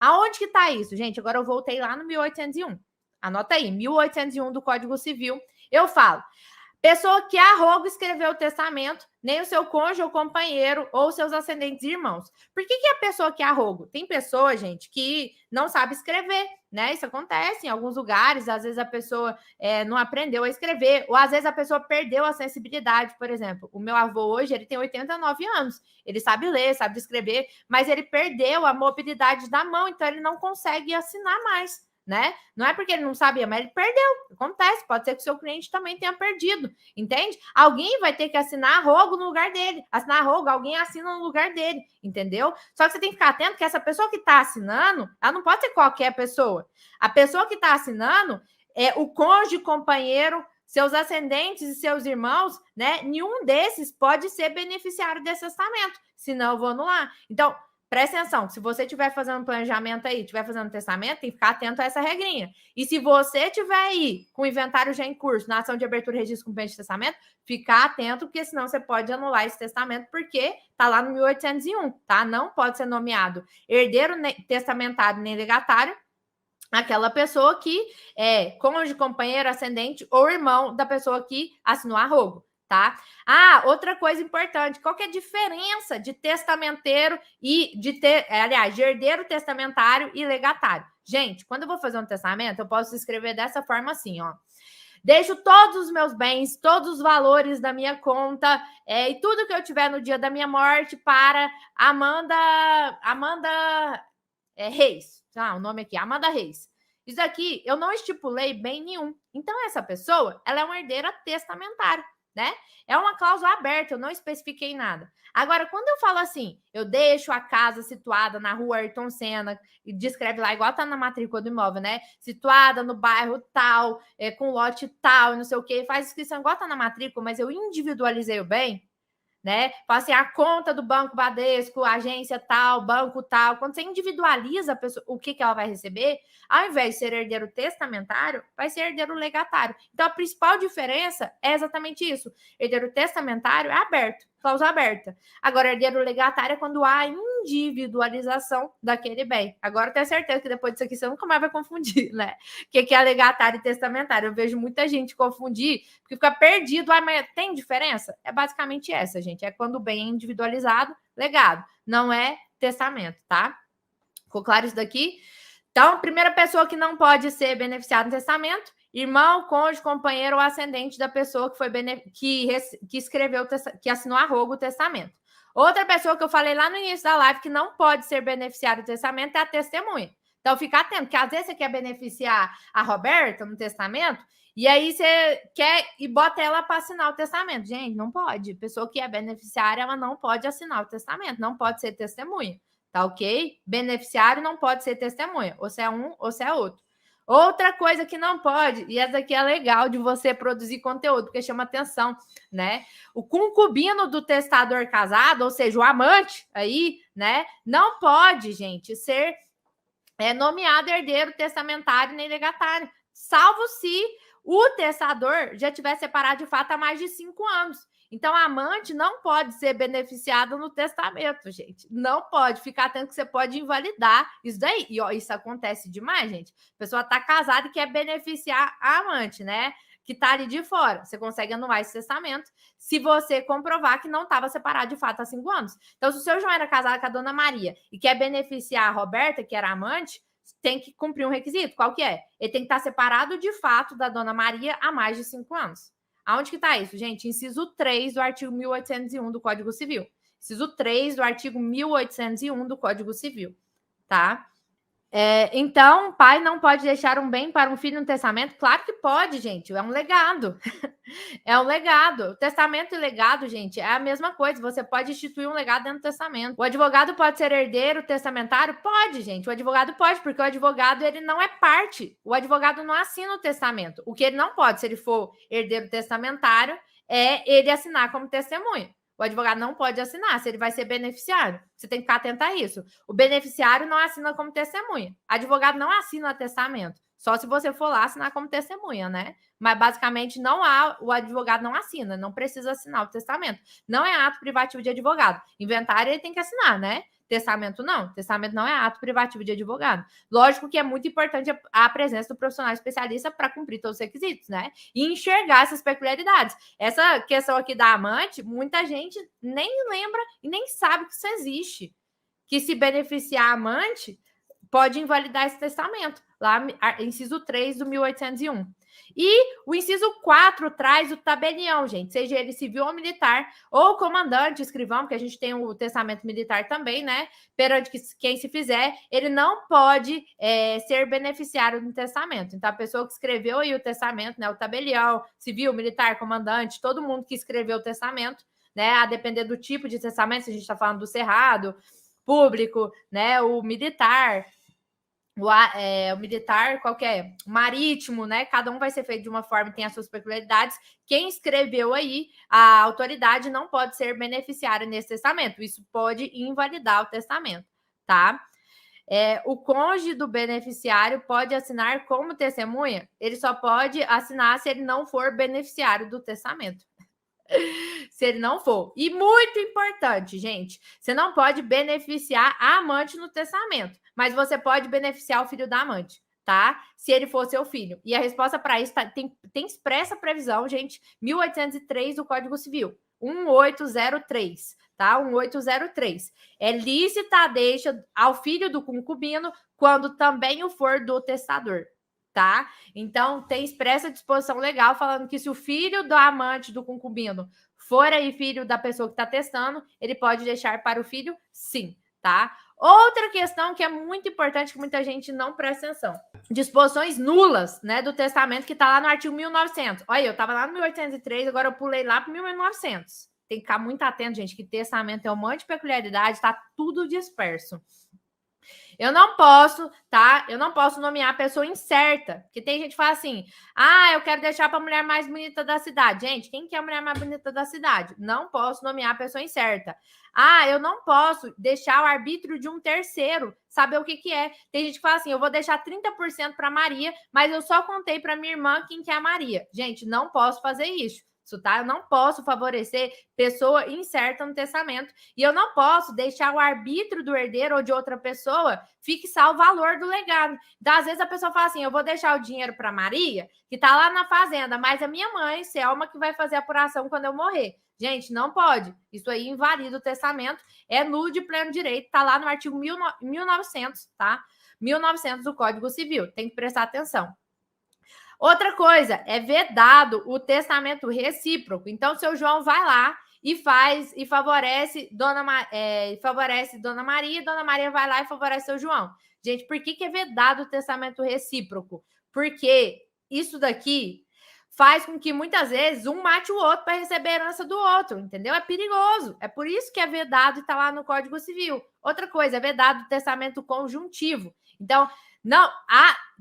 Aonde que está isso, gente? Agora eu voltei lá no 1801. Anota aí, 1801 do Código Civil. Eu falo, pessoa que arroga escreveu o testamento, nem o seu cônjuge ou companheiro ou seus ascendentes e irmãos. Por que a pessoa que arroga? Tem pessoa, gente, que não sabe escrever, né? Isso acontece em alguns lugares. Às vezes a pessoa não aprendeu a escrever, ou às vezes a pessoa perdeu a sensibilidade. Por exemplo, o meu avô hoje, ele tem 89 anos. Ele sabe ler, sabe escrever, mas ele perdeu a mobilidade da mão, então ele não consegue assinar mais. Né? Não é porque ele não sabia, mas ele perdeu. Acontece, pode ser que o seu cliente também tenha perdido, entende? Alguém vai ter que assinar arrogo no lugar dele. Assinar arrogo, alguém assina no lugar dele, entendeu? Só que você tem que ficar atento que essa pessoa que está assinando, ela não pode ser qualquer pessoa. A pessoa que está assinando é o cônjuge, companheiro, seus ascendentes e seus irmãos, né? Nenhum desses pode ser beneficiário desse testamento, senão eu vou anular. Então, presta atenção, se você estiver fazendo planejamento aí, estiver fazendo testamento, tem que ficar atento a essa regrinha. E se você estiver aí com o inventário já em curso, na ação de abertura e registro com pedido de testamento, ficar atento, porque senão você pode anular esse testamento, porque está lá no 1801, tá? Não pode ser nomeado herdeiro testamentário nem legatário aquela pessoa que é cônjuge, companheiro, ascendente ou irmão da pessoa que assinou arrogo. Tá? Ah, outra coisa importante, qual que é a diferença de testamenteiro e de herdeiro testamentário e legatário? Gente, quando eu vou fazer um testamento, eu posso escrever dessa forma assim, ó. Deixo todos os meus bens, todos os valores da minha conta e tudo que eu tiver no dia da minha morte para Amanda Reis. O nome aqui, Amanda Reis. Isso aqui eu não estipulei bem nenhum. Então, essa pessoa, ela é uma herdeira testamentária. Né? É uma cláusula aberta, eu não especifiquei nada. Agora, quando eu falo assim, eu deixo a casa situada na rua Ayrton Senna, e descreve lá, igual tá na matrícula do imóvel, né? Situada no bairro tal, com lote tal, e não sei o quê, faz inscrição igual tá na matrícula, mas eu individualizei o bem, né? Fala assim, a conta do Banco Bradesco, agência tal, banco tal. Quando você individualiza a pessoa, o que ela vai receber, ao invés de ser herdeiro testamentário, vai ser herdeiro legatário. Então, a principal diferença é exatamente isso. Herdeiro testamentário é aberto, cláusula aberta. Agora, herdeiro legatário é quando há individualização daquele bem. Agora, eu tenho certeza que depois disso aqui você nunca mais vai confundir, né? O que é legatário e testamentário? Eu vejo muita gente confundir, porque fica perdido. Ah, mas tem diferença? É basicamente essa, gente. É quando o bem é individualizado, legado. Não é testamento, tá? Ficou claro isso daqui? Então, a primeira pessoa que não pode ser beneficiada no testamento, irmão, cônjuge, companheiro ou ascendente da pessoa que foi que escreveu, que assinou arrogo o testamento. Outra pessoa que eu falei lá no início da live que não pode ser beneficiário do testamento é a testemunha. Então, fica atento, porque às vezes você quer beneficiar a Roberta no testamento, e aí você quer e bota ela para assinar o testamento. Gente, não pode. Pessoa que é beneficiária, ela não pode assinar o testamento, não pode ser testemunha. Tá ok? Beneficiário não pode ser testemunha. Ou se é um, ou se é outro. Outra coisa que não pode, e essa aqui é legal de você produzir conteúdo, porque chama atenção, né? O concubino do testador casado, ou seja, o amante aí, né? Não pode, gente, ser nomeado herdeiro testamentário nem legatário, salvo se o testador já tiver separado de fato há mais de 5 anos. Então, a amante não pode ser beneficiada no testamento, gente. Não pode. Ficar atento que você pode invalidar isso daí. E ó, isso acontece demais, gente. A pessoa está casada e quer beneficiar a amante, né? Que está ali de fora. Você consegue anular esse testamento se você comprovar que não estava separado de fato há 5 anos. Então, se o seu João era casado com a dona Maria e quer beneficiar a Roberta, que era amante, tem que cumprir um requisito. Qual que é? Ele tem que estar separado de fato da dona Maria há mais de 5 anos. Aonde que está isso, gente? Inciso 3 do artigo 1801 do Código Civil. Inciso 3 do artigo 1801 do Código Civil, tá? Então, o pai não pode deixar um bem para um filho no testamento? Claro que pode, gente. É um legado. É um legado. O testamento e legado, gente, é a mesma coisa. Você pode instituir um legado dentro do testamento. O advogado pode ser herdeiro testamentário? Pode, gente. O advogado pode, porque o advogado, ele não é parte. O advogado não assina o testamento. O que ele não pode, se ele for herdeiro testamentário, é ele assinar como testemunha. O advogado não pode assinar, se ele vai ser beneficiário. Você tem que ficar atento a isso. O beneficiário não assina como testemunha. Advogado não assina testamento. Só se você for lá assinar como testemunha, né? Mas basicamente não há, o advogado não assina, não precisa assinar o testamento. Não é ato privativo de advogado. Inventário ele tem que assinar, né? Testamento não. Testamento não é ato privativo de advogado. Lógico que é muito importante a presença do profissional especialista para cumprir todos os requisitos, né? E enxergar essas peculiaridades. Essa questão aqui da amante, muita gente nem lembra e nem sabe que isso existe. Que se beneficiar a amante pode invalidar esse testamento. Lá, inciso 3 do 1801. E o inciso 4 traz o tabelião, gente, seja ele civil ou militar, ou comandante, escrivão, porque a gente tem o testamento militar também, né? Perante quem se fizer, ele não pode ser beneficiário do testamento. Então, a pessoa que escreveu aí o testamento, né? O tabelião, civil, militar, comandante, todo mundo que escreveu o testamento, né? A depender do tipo de testamento, se a gente está falando do cerrado, público, né? O militar. O militar, qualquer marítimo, né? Cada um vai ser feito de uma forma e tem as suas peculiaridades. Quem escreveu aí, a autoridade não pode ser beneficiária nesse testamento. Isso pode invalidar o testamento, tá? O cônjuge do beneficiário pode assinar como testemunha? Ele só pode assinar se ele não for beneficiário do testamento. Se ele não for. E muito importante, gente, você não pode beneficiar a amante no testamento, mas você pode beneficiar o filho da amante, tá? Se ele for seu filho. E a resposta para isso tem expressa previsão, gente, 1803 do Código Civil, 1803, tá? 1803. É lícita a deixa ao filho do concubino quando também o for do testador. Tá? Então, tem expressa disposição legal falando que se o filho do amante do concubino for aí filho da pessoa que está testando, ele pode deixar para o filho, sim, tá? Outra questão que é muito importante, que muita gente não presta atenção. Disposições nulas, né, do testamento que está lá no artigo 1900. Olha, eu estava lá no 1803, agora eu pulei lá para 1900. Tem que ficar muito atento, gente, que testamento é um monte de peculiaridade, está tudo disperso. Eu não posso, tá? Eu não posso nomear a pessoa incerta. Porque tem gente que fala assim: eu quero deixar para a mulher mais bonita da cidade. Gente, quem que é a mulher mais bonita da cidade? Não posso nomear a pessoa incerta. Eu não posso deixar o arbítrio de um terceiro saber o que é. Tem gente que fala assim: eu vou deixar 30% para Maria, mas eu só contei para minha irmã quem que é a Maria. Gente, não posso fazer isso. Tá? Eu não posso favorecer pessoa incerta no testamento e eu não posso deixar o arbítrio do herdeiro ou de outra pessoa fixar o valor do legado. Então, às vezes a pessoa fala assim: eu vou deixar o dinheiro para Maria, que tá lá na fazenda, mas a minha mãe, Selma, que vai fazer a apuração quando eu morrer. Gente, não pode. Isso aí invalida o testamento, é nulo de pleno direito, tá lá no artigo 1900, tá? 1900 do Código Civil. Tem que prestar atenção. Outra coisa, é vedado o testamento recíproco. Então, seu João vai lá e faz e favorece Dona Maria, Dona Maria vai lá e favorece seu João. Gente, por que é vedado o testamento recíproco? Porque isso daqui faz com que muitas vezes um mate o outro para receber a herança do outro, entendeu? É perigoso. É por isso que é vedado e está lá no Código Civil. Outra coisa, é vedado o testamento conjuntivo. Então, não,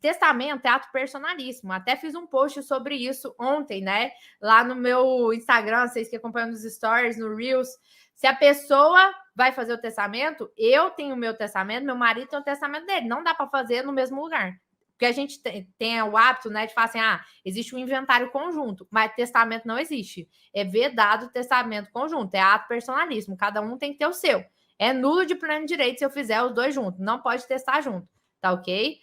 testamento é ato personalíssimo. Até fiz um post sobre isso ontem, né? Lá no meu Instagram, vocês que acompanham nos stories, no Reels. Se a pessoa vai fazer o testamento, eu tenho o meu testamento, meu marido tem o testamento dele. Não dá para fazer no mesmo lugar. Porque a gente tem o hábito, né, de falar assim: existe um inventário conjunto, mas testamento não existe. É vedado o testamento conjunto, é ato personalíssimo. Cada um tem que ter o seu. É nulo de pleno direito se eu fizer os dois juntos. Não pode testar junto. Tá ok?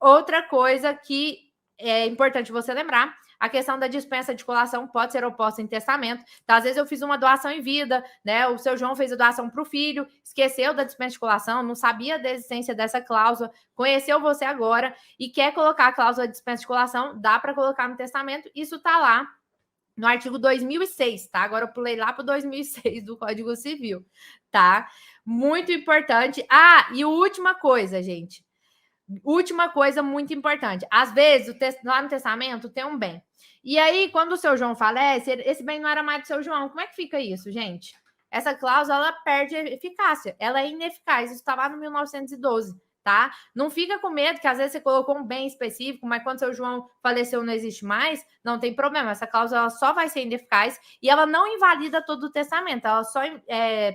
Outra coisa que é importante você lembrar, a questão da dispensa de colação pode ser oposta em testamento. Então, às vezes eu fiz uma doação em vida, né? O seu João fez a doação para o filho, esqueceu da dispensa de colação, não sabia da existência dessa cláusula, conheceu você agora e quer colocar a cláusula de dispensa de colação, dá para colocar no testamento, isso tá lá no artigo 2006, tá? Agora eu pulei lá para o 2006 do Código Civil, tá? Muito importante. E última coisa, gente. Última coisa muito importante. Às vezes, lá no testamento tem um bem. E aí, quando o seu João falece, esse bem não era mais do seu João. Como é que fica isso, gente? Essa cláusula, ela perde eficácia. Ela é ineficaz. Isso está lá no 1912, tá? Não fica com medo que às vezes você colocou um bem específico, mas quando seu João faleceu não existe mais, não tem problema. Essa cláusula ela só vai ser ineficaz e ela não invalida todo o testamento. Ela só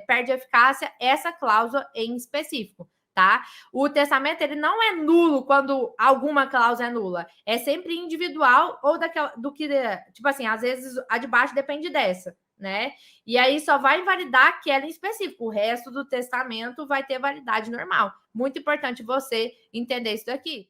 perde eficácia essa cláusula em específico. Tá? O testamento ele não é nulo quando alguma cláusula é nula. É sempre individual ou daquela do que, tipo assim, às vezes a de baixo depende dessa, né? E aí só vai invalidar aquela em específico. O resto do testamento vai ter validade normal. Muito importante você entender isso daqui.